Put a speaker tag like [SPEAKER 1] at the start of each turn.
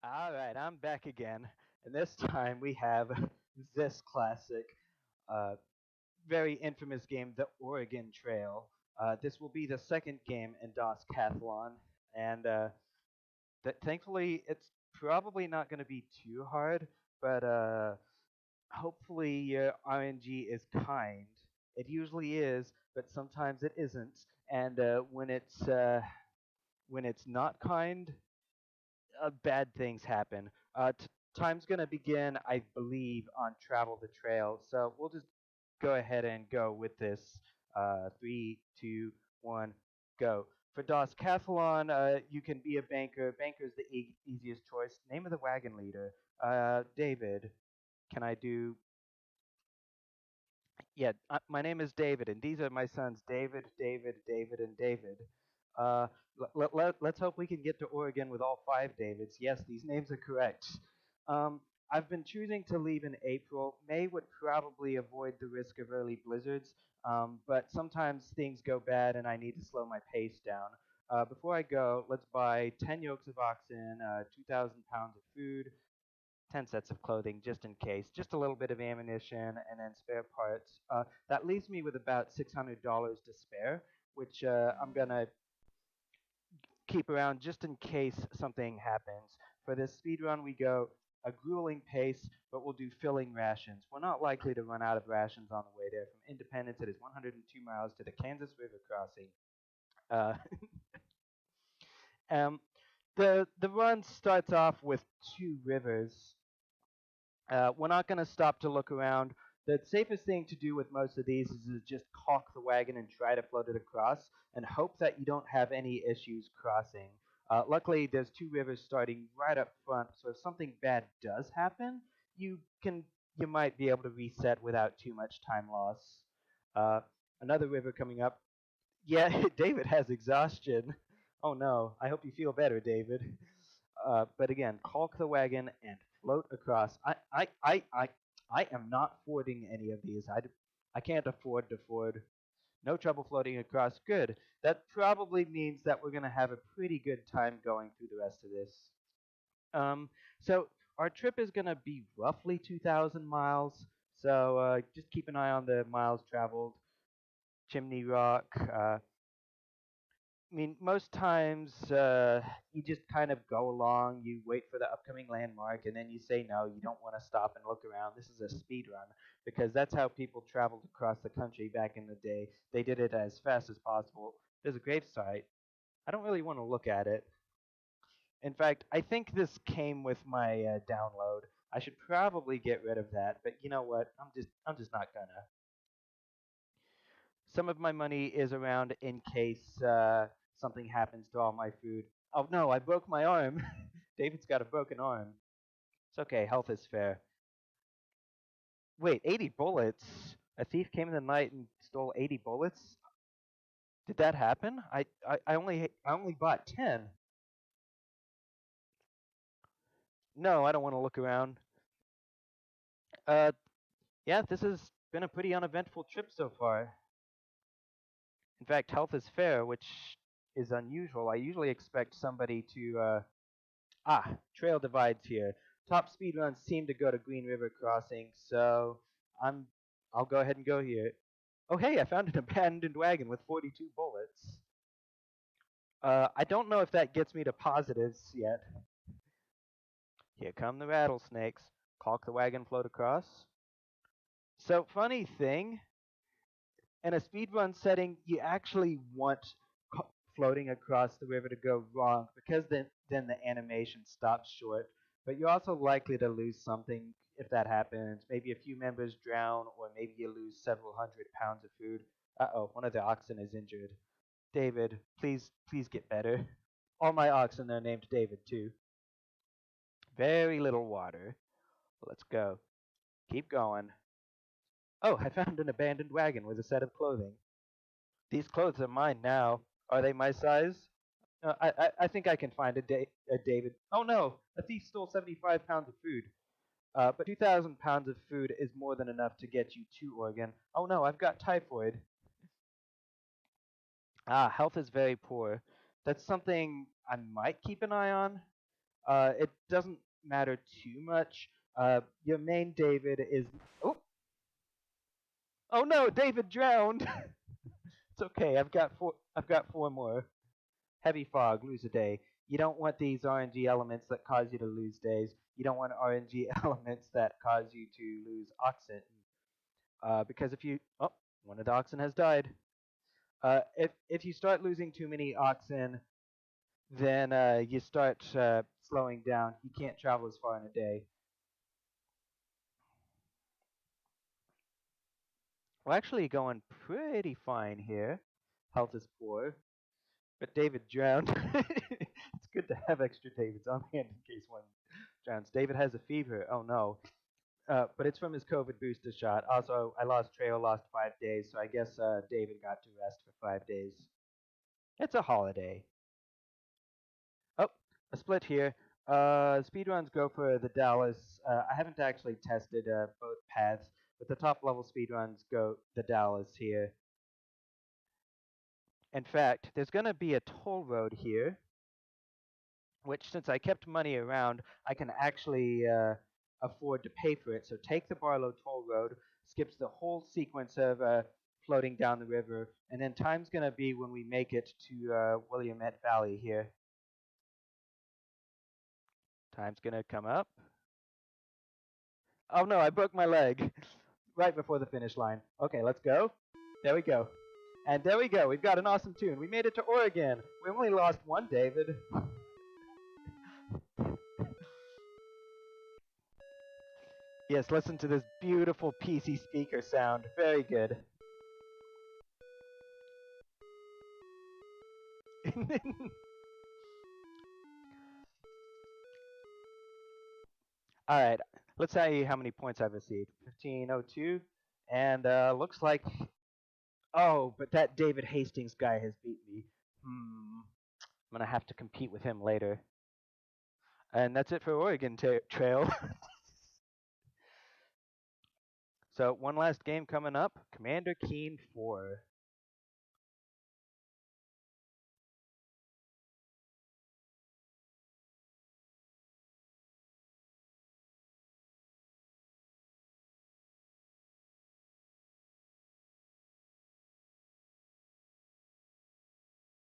[SPEAKER 1] All right, I'm back again, and this time we have this classic, uh, very infamous game, the Oregon Trail. This will be the second game in DOS Cathlon, and thankfully it's probably not going to be too hard, but hopefully your RNG is kind. It usually is, but sometimes it isn't, and when it's not kind, bad things happen. Time's gonna begin, I believe, on Travel the Trail. So we'll just go ahead and go with this. Three, two, one, go. For Das Cathlon, you can be a banker. Banker is the easiest choice. Name of the wagon leader. David. Can I do? Yeah, my name is David, and these are my sons, David, David, David, and David. Uh, let's hope we can get to Oregon with all five Davids. Yes, these names are correct. Um, I've been choosing to leave in April. May would probably avoid the risk of early blizzards, but sometimes things go bad and I need to slow my pace down. Before I go, let's buy 10 yokes of oxen, 2,000 pounds of food, 10 sets of clothing just in case, just a little bit of ammunition, and then spare parts. That leaves me with about $600 to spare, which I'm going to keep around just in case something happens. For this speed run, we go a grueling pace, but we'll do filling rations. We're not likely to run out of rations on the way there. From Independence, it is 102 miles to the Kansas River crossing. Uh, um, the run starts off with two rivers. We're not going to stop to look around. The safest thing to do with most of these is to just caulk the wagon and try to float it across and hope that you don't have any issues crossing. Luckily, there's two rivers starting right up front, so if something bad does happen, you can you might be able to reset without too much time loss. Uh, Another river coming up. Yeah, David has exhaustion. Oh no, I hope you feel better, David. But again, caulk the wagon and float across. I am not fording any of these. I can't afford to ford. No trouble floating across. Good. That probably means that we're going to have a pretty good time going through the rest of this. Um, so our trip is going to be roughly 2,000 miles. So just keep an eye on the miles traveled. Chimney Rock. I mean, most times you just kind of go along, you wait for the upcoming landmark, and then you say no, you don't want to stop and look around. This is a speed run because that's how people traveled across the country back in the day. They did it as fast as possible. There's a grave site. I don't really want to look at it. In fact, I think this came with my download. I should probably get rid of that, but you know what? I'm just not gonna. Some of my money is around in case something happens to all my food. Oh no, I broke my arm. David's got a broken arm. It's okay, health is fair. Wait, 80 bullets? A thief came in the night and stole 80 bullets? Did that happen? I only bought 10. No, I don't want to look around. Uh, yeah, this has been a pretty uneventful trip so far. In fact, health is fair, which is unusual. I usually expect somebody to trail divides here. Top speed runs seem to go to Green River Crossing, so I'm I'll go ahead and go here. Oh hey, I found an abandoned wagon with 42 bullets. I don't know if that gets me to positives yet. Here come the rattlesnakes. Caulk the wagon, float across. So funny thing, in a speed run setting, you actually want floating across the river to go wrong because then the animation stops short. But you're also likely to lose something if that happens. Maybe a few members drown, or maybe you lose several hundred pounds of food. Uh-oh, one of the oxen is injured. David, please get better. All my oxen are named David too. Very little water. Let's go. Keep going. Oh, I found an abandoned wagon with a set of clothing. These clothes are mine now. Are they my size? I think I can find a David. Oh no, a thief stole 75 pounds of food. But 2,000 pounds of food is more than enough to get you to Oregon. Oh no, I've got typhoid. Health is very poor. That's something I might keep an eye on. It doesn't matter too much. Your main David is. Oh, oh no, David drowned. It's okay. I've got four more. Heavy fog, lose a day. You don't want these RNG elements that cause you to lose days. You don't want RNG elements that cause you to lose oxen. Because if you, oh, one of the oxen has died. If you start losing too many oxen, then you start slowing down. You can't travel as far in a day. We're actually going pretty fine here. Health is poor, but David drowned. It's good to have extra Davids on hand in case one drowns. David has a fever. Oh no. But it's from his COVID booster shot. Also, I lost Trail, lost 5 days, so I guess David got to rest for 5 days. It's a holiday. Oh, a split here. Speedruns go for the Dallas. I haven't actually tested both paths, but the top level speedruns go the Dallas here. In fact, there's going to be a toll road here, which since I kept money around, I can actually afford to pay for it. So take the Barlow toll road, skips the whole sequence of floating down the river, and then time's going to be when we make it to Willamette Valley here. Time's going to come up. Oh no, I broke my leg right before the finish line. Okay, let's go. There we go. And there we go. We've got an awesome tune. We made it to Oregon. We only lost one, David. Yes, listen to this beautiful PC speaker sound. Very good. All right, let's see how many points I've received. 1502, and looks like. Oh, but that David Hastings guy has beat me. I'm gonna have to compete with him later. And that's it for Oregon Trail. So one last game coming up, Commander Keen 4.